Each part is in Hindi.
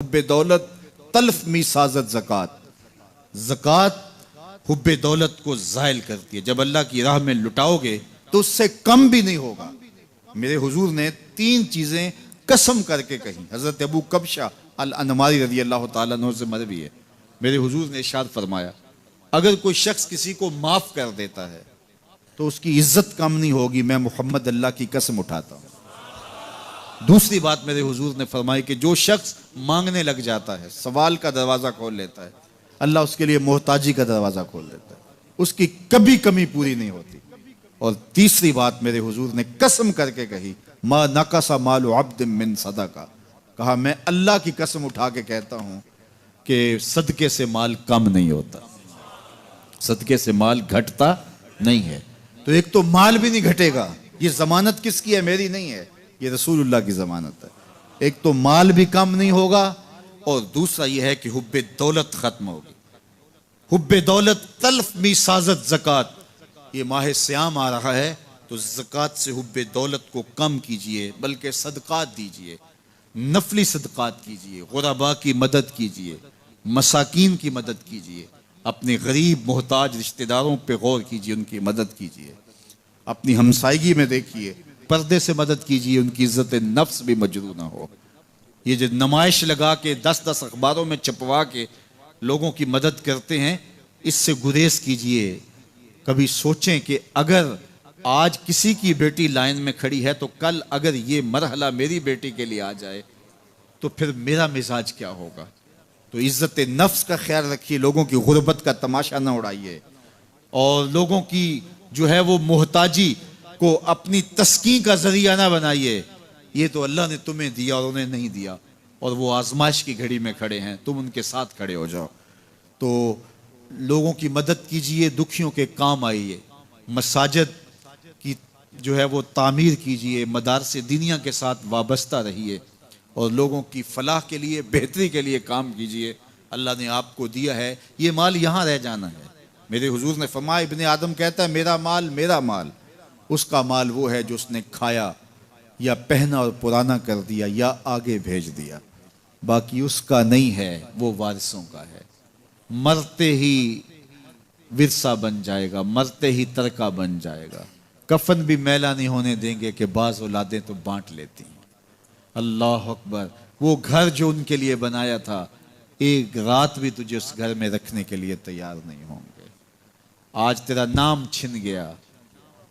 हुब्बे दौलत तल्फ मी साजत ज़कात। ज़कात हुब्बे दौलत को ज़ायल करती है। जब अल्लाह की राह में लुटाओगे तो उससे कम भी नहीं होगा। मेरे हुजूर ने तीन चीजें कसम करके कही। हजरत अबू कबशा अल अनमारी रज़ी अल्लाह तआला अन्हु से मरवी है। मेरे हुजूर ने इरशाद फरमाया, अगर कोई शख्स किसी को माफ कर देता है तो उसकी इज्जत कम नहीं होगी। मैं मोहम्मद अल्लाह की कसम उठाता हूं। दूसरी बात मेरे हुजूर ने फरमाई कि जो शख्स मांगने लग जाता है, सवाल का दरवाजा खोल लेता है, अल्लाह उसके लिए मोहताजी का दरवाजा खोल देता है, उसकी कभी कमी पूरी नहीं होती। और तीसरी बात मेरे हुजूर ने कसम करके कही, मा नकसा मालु अब्दिन मिन सदका। कहा, मैं अल्लाह की कसम उठा के कहता हूं कि सदके से माल कम नहीं होता, सदके से माल घटता नहीं है। तो एक तो माल भी नहीं घटेगा। ये जमानत किसकी है? मेरी नहीं है, ये रसूलुल्लाह की जमानत है। एक तो माल भी कम नहीं होगा और दूसरा यह है कि हुब्बे दौलत खत्म होगी। हुब्बे दौलत तल्फ मी साजत ज़कात। ये माह सियाम आ रहा है तो ज़कात से हुब्बे दौलत को कम कीजिए, बल्कि सदकात दीजिए, नफली सदकात कीजिए, गुरबा की मदद कीजिए, मसाकीन की मदद कीजिए, अपने गरीब मोहताज रिश्तेदारों पे गौर कीजिए, उनकी मदद कीजिए, अपनी हमसायगी में देखिए, पर्दे से मदद कीजिए, उनकी इज्जत नफ्स भी मजरू ना हो। ये जो नुमाइश लगा के 10-10 अखबारों में छपवा के लोगों की मदद करते हैं, इससे गुरेज कीजिए। कभी सोचें कि अगर आज किसी की बेटी लाइन में खड़ी है तो कल अगर ये मरहला मेरी बेटी के लिए आ जाए तो फिर मेरा मिजाज क्या होगा। तो इज्जत नफ्स का ख्याल रखिए, लोगों की गुर्बत का तमाशा ना उड़ाइए और लोगों की जो है वो मोहताजी को अपनी तस्कीन का जरिया ना बनाइए। ये तो अल्लाह ने तुम्हें दिया और उन्हें नहीं दिया, और वो आजमाइश की घड़ी में खड़े हैं, तुम उनके साथ खड़े हो जाओ। तो लोगों की मदद कीजिए, दुखियों के काम आइए, मसाजिद की जो है वो तामीर कीजिए, मदारसे दीनिया के साथ वाबस्ता रहिए और लोगों की फलाह के लिए, बेहतरी के लिए काम कीजिए। अल्लाह ने आपको दिया है, ये माल यहाँ रह जाना है। मेरे हुजूर ने फरमाया, इब्ने आदम कहता है मेरा माल मेरा माल। उसका माल वो है जो उसने खाया या पहना और पुराना कर दिया या आगे भेज दिया, बाकी उसका नहीं है, वो वारिसों का है। मरते ही विरसा बन जाएगा, मरते ही तरका बन जाएगा। कफन भी मैला नहीं होने देंगे कि बाज औलादें तो बांट लेती हैं। अल्लाह अकबर। वो घर जो उनके लिए बनाया था, एक रात भी तुझे उस घर में रखने के लिए तैयार नहीं होंगे। आज तेरा नाम छिन गया।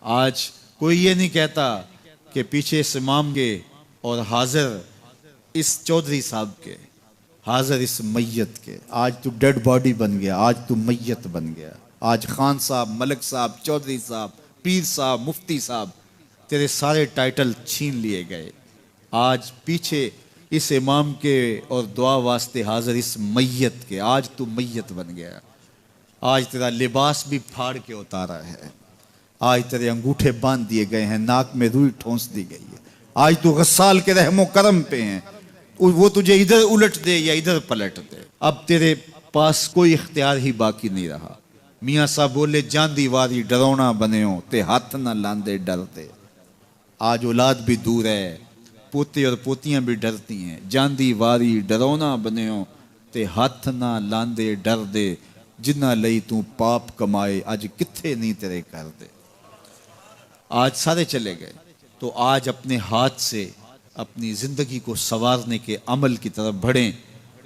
आज कोई ये नहीं कहता कि पीछे इस इमाम के और हाजिर इस चौधरी साहब के, हाजिर इस मैयत के। आज तू डेड बॉडी बन गया, आज तू मैयत बन गया। आज खान साहब, मलक साहब, चौधरी साहब, पीर साहब, मुफ्ती साहब, तेरे सारे टाइटल छीन लिए गए। आज पीछे इस इमाम के और दुआ वास्ते हाजिर इस मैयत के, आज तू मैयत बन गया। आज तेरा लिबास भी फाड़ के उतारा है। आज तेरे अंगूठे बांध दिए गए हैं, नाक में रुई ठोंस दी गई है। आज तू गस्साल के रहमो करम पे हैं, वो तुझे इधर उलट दे या इधर पलट दे। अब तेरे पास कोई इख्तियार ही बाकी नहीं रहा। मियाँ साहब बोले, जांदी वारी डरौना बने हो ते हाथ ना लांदे डरते। आज औलाद भी दूर है, पोते और पोतियां भी डरती हैं। जांदी वारी डरौना बने हो ते हाथ ना लांदे डर दे, जिन्ना लई तू पाप कमाए अज किथे नहीं तेरे कर दे। आज सारे चले गए, तो आज अपने हाथ से अपनी ज़िंदगी को संवारने के अमल की तरफ बढ़ें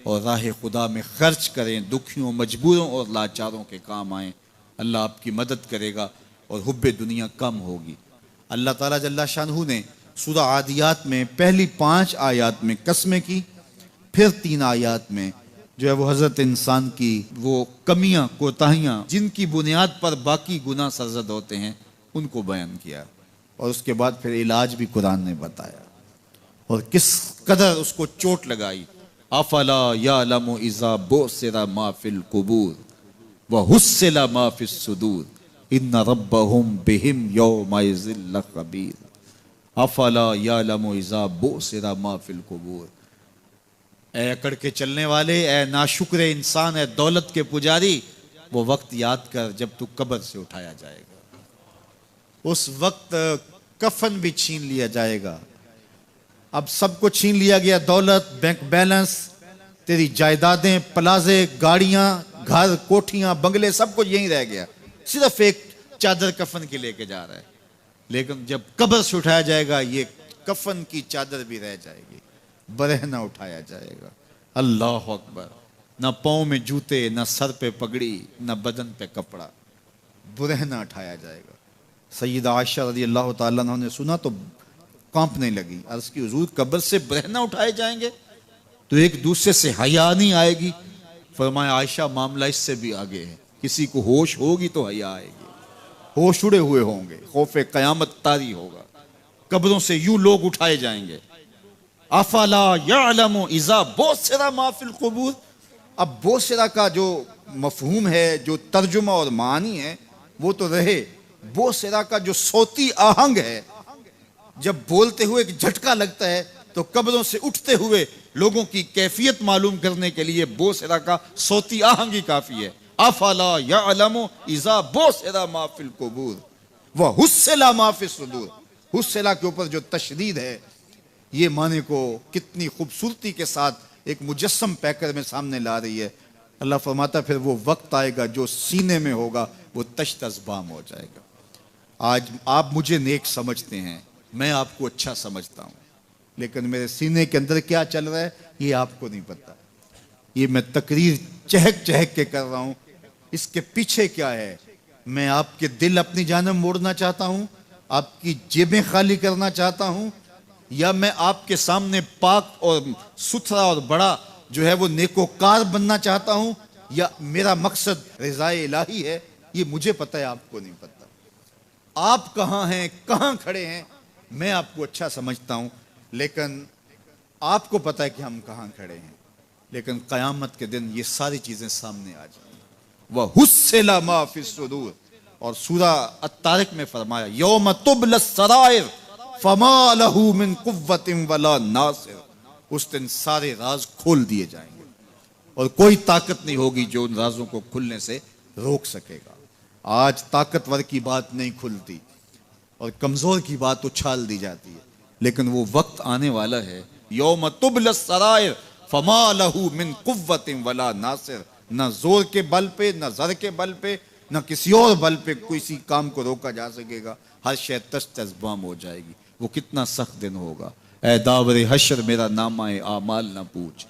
और राह खुदा में खर्च करें, दुखियों, मजबूरों और लाचारों के काम आएँ। अल्लाह आपकी मदद करेगा और हुब्बे दुनिया कम होगी। अल्लाह ताला जल्ला शानहू ने सूरा आदियात में पहली 5 आयात में कसमें की, फिर 3 आयात में जो है वो हज़रत इंसान की वो कमियाँ, कोताहियाँ, जिनकी बुनियाद पर बाकी गुनाह सरजद होते हैं, उनको बयान किया। और उसके बाद फिर इलाज भी कुरान ने बताया और किस कदर उसको चोट लगाई। अफला यालमु इज़ा बुसिरा मा फिल कुबूर व हुस्सिला मा फिस सुदूर इन्ना रब्बहुम बिहिम यौमइज़िन लखबीर। अफला यालमु इज़ा बुसिरा मा फिल कुबूर। ए अकड़ के चलने वाले, ए नाशुक्र इंसान, ए दौलत के पुजारी, वो वक्त याद कर जब तू कब्र से उठाया जाएगा। उस वक्त कफन भी छीन लिया जाएगा। अब सबको छीन लिया गया, दौलत, बैंक बैलेंस, तेरी जायदादें, प्लाजे, गाड़ियां, घर, कोठियां, बंगले, सब कुछ यहीं रह गया, सिर्फ एक चादर कफन की लेके जा रहा है। लेकिन जब कब्र से उठाया जाएगा, ये कफन की चादर भी रह जाएगी, बरहना उठाया जाएगा। अल्लाह अकबर। ना पाँव में जूते, ना सर पे पगड़ी, ना बदन पे कपड़ा, बुरहना उठाया जाएगा। सैयदा आयशा रज़ी अल्लाह ताला अन्हा ने सुना तो कांपने लगी। अर्ज़ की हुजूर, कब्र से बुरहना उठाए जाएंगे तो एक दूसरे से हया नहीं आएगी? फरमाया, आयशा, मामला इससे भी आगे है। किसी को होश होगी तो हया आएगी, होश उड़े हुए होंगे, खौफे कयामत तारी होगा। कब्रों से यूं लोग उठाए जाएंगे। अफला यअलमु इज़ा बुसिरा मा फिल क़ुबूर। अब बोसिरा का जो मफहूम है, जो तर्जुमा और मानी है, वो तो रहे। बोसिरा का जो सोती आहंग है, जब बोलते हुए एक झटका लगता है, तो कब्रों से उठते हुए लोगों की कैफियत मालूम करने के लिए बोसिरा का सोती आहंग ही काफी है। अफला यअलमु इज़ा बुसिरा मा फिल क़ुबूर व हुस्सिला मा फिस सुदूर। हुस्सिला के ऊपर जो तशदीद है, ये माने को कितनी खूबसूरती के साथ एक मुजस्सम पैकर में सामने ला रही है। अल्लाह फरमाता, फिर वो वक्त आएगा जो सीने में होगा वो तश्तज़बाम हो जाएगा। आज आप मुझे नेक समझते हैं, मैं आपको अच्छा समझता हूँ, लेकिन मेरे सीने के अंदर क्या चल रहा है ये आपको नहीं पता। ये मैं तकरीर चहक चहक के कर रहा हूँ, इसके पीछे क्या है? मैं आपके दिल अपनी जानब मोड़ना चाहता हूँ, आपकी जेबें खाली करना चाहता हूँ, या मैं आपके सामने पाक और सुथरा और बड़ा जो है वो नेकोकार बनना चाहता हूँ, या मेरा मकसद रिज़ाए इलाही है? ये मुझे पता है, आपको नहीं पता। आप कहाँ हैं, कहाँ खड़े हैं, मैं आपको अच्छा समझता हूँ, लेकिन आपको पता है कि हम कहाँ खड़े हैं। लेकिन क़यामत के दिन ये सारी चीज़ें सामने आ जाएंगी। वह हुस्सिला मा फिस सुदूर। और सूरा अत्तारिक में फरमाया, यौम तुबलस सराइर फमा लहू मिन कुव्वतिन वला नासिर। उस दिन सारे राज खोल दिए जाएंगे और कोई ताकत नहीं होगी जो उन राजों को खुलने से रोक सकेगा। आज ताकतवर की बात नहीं खुलती और कमजोर की बात उछाल दी जाती है, लेकिन वो वक्त आने वाला है, यौम तुबलस सराइर फमा लहू मिन कुव्वतिन वला नासिर। न जोर के बल पे, न जर के बल पे, न किसी और बल पे किसी काम को रोका जा सकेगा। हर शय तश्तज़बाम हो जाएगी। वो कितना सख्त दिन होगा। ऐ दावरे हशर मेरा नाम आए आमाल ना पूछ।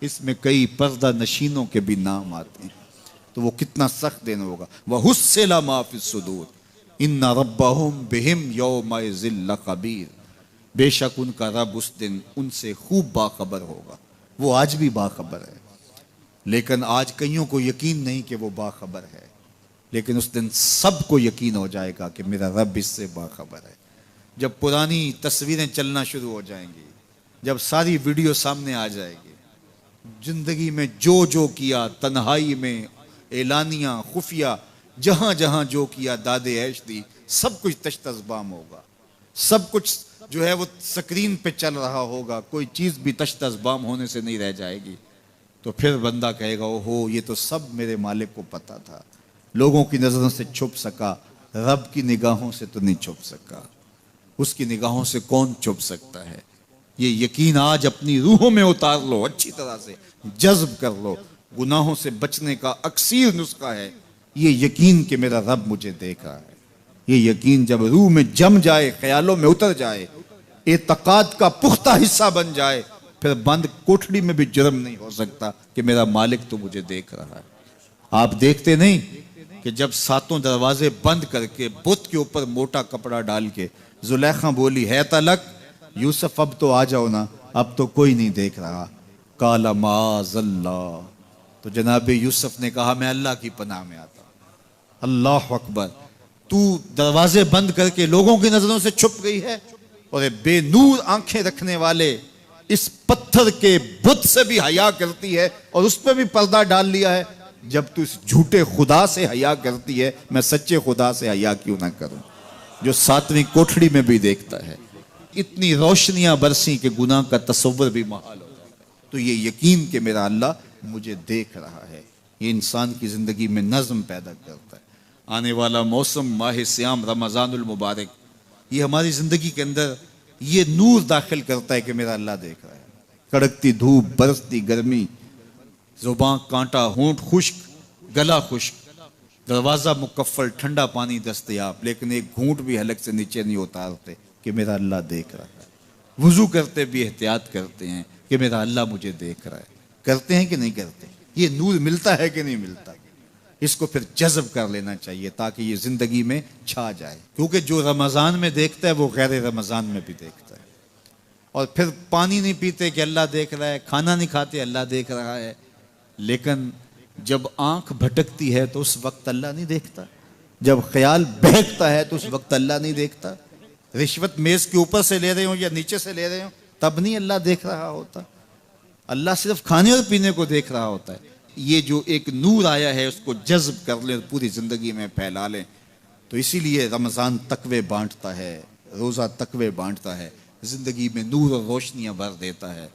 इसमें कई पर्दा नशीनों के भी नाम आते हैं, तो वो कितना सख्त दिन होगा। वह हुस्सिला मा फिस सुदूर इन्ना रब्बहुम बिहिम यौमइज़िन लखबीर। बेशक उनका रब उस दिन उनसे खूब बाखबर होगा। वो आज भी बाखबर है, लेकिन आज कईयों को यकीन नहीं कि वो बाखबर है, लेकिन उस दिन सबको यकीन हो जाएगा कि मेरा रब इससे बाखबर है। जब पुरानी तस्वीरें चलना शुरू हो जाएंगी, जब सारी वीडियो सामने आ जाएगी, जिंदगी में जो जो किया, तन्हाई में, एलानिया, खुफिया, जहां जहां जो किया, दादे ऐश दी, सब कुछ तश्तज़बाम होगा। सब कुछ जो है वो स्क्रीन पे चल रहा होगा, कोई चीज़ भी तश्तज़बाम होने से नहीं रह जाएगी। तो फिर बंदा कहेगा, ओहो, ये तो सब मेरे मालिक को पता था, लोगों की नज़रों से छुप सका, रब की निगाहों से तो नहीं छुप सका। उसकी निगाहों से कौन छुप सकता है? ये यकीन आज अपनी रूहों में उतार लो, अच्छी तरह से जज्ब कर लो। गुनाहों से बचने का अक्सीर नुस्खा है ये यकीन कि मेरा रब मुझे देख रहा है। ये यकीन जब रूह में जम जाए, ख्यालों में उतर जाए, एतकाद का पुख्ता हिस्सा बन जाए, फिर बंद कोठड़ी में भी जुर्म नहीं हो सकता कि मेरा मालिक तो मुझे देख रहा है। आप देखते नहीं कि जब सातों दरवाजे बंद करके बुत के ऊपर मोटा कपड़ा डाल के जुलेखा बोली, है तलक यूसुफ, अब तो आ जाओ ना, अब तो कोई नहीं देख रहा। काला माज़ल्ला, तो जनाबे यूसुफ ने कहा, मैं अल्लाह की पनाह में आता। अल्लाह अकबर। तू दरवाजे बंद करके लोगों की नजरों से छुप गई है, और बेनूर आंखें रखने वाले इस पत्थर के बुत से भी हया करती है और उस पर भी पर्दा डाल लिया है। जब तू इस झूठे खुदा से हया करती है, मैं सच्चे खुदा से हया क्यों ना करूं, जो सातवीं कोठड़ी में भी देखता है। इतनी रोशनियां बरसी कि गुनाह का तसव्वुर भी महाल हो जाता है। तो ये यकीन कि मेरा अल्लाह मुझे देख रहा है, ये इंसान की जिंदगी में नज्म पैदा करता है। आने वाला मौसम माह सियाम रमज़ानुल मुबारक, ये हमारी जिंदगी के अंदर ये नूर दाखिल करता है कि मेरा अल्लाह देख रहा है। कड़कती धूप, बरसती गर्मी, जुबान कांटा, होंठ खुश्क, गला खुश्क, दरवाज़ा मुकफ्फल, ठंडा पानी दस्तयाब, लेकिन एक घूंट भी हलक से नीचे नहीं उतारते कि मेरा अल्लाह देख रहा है। वुजू करते भी एहतियात करते हैं कि मेरा अल्लाह मुझे देख रहा है। करते हैं कि नहीं करते? ये नूर मिलता है कि नहीं मिलता? इसको फिर जज़ब कर लेना चाहिए ताकि ये ज़िंदगी में छा जाए, क्योंकि जो रमज़ान में देखता है वो गैर रमज़ान में भी देखता है। और फिर पानी नहीं पीते कि अल्लाह देख रहा है, खाना नहीं खाते अल्लाह देख रहा है, लेकिन जब आंख भटकती है तो उस वक्त अल्लाह नहीं देखता, जब ख्याल बहकता है तो उस वक्त अल्लाह नहीं देखता। रिश्वत मेज के ऊपर से ले रहे हो या नीचे से ले रहे हो तब नहीं अल्लाह देख रहा होता, अल्लाह सिर्फ खाने और पीने को देख रहा होता है। ये जो एक नूर आया है उसको जज्ब कर लें, पूरी जिंदगी में फैला लें। तो इसीलिए रमज़ान तकवे बांटता है, रोज़ा तकवे बांटता है, जिंदगी में नूर और रोशनियां भर देता है।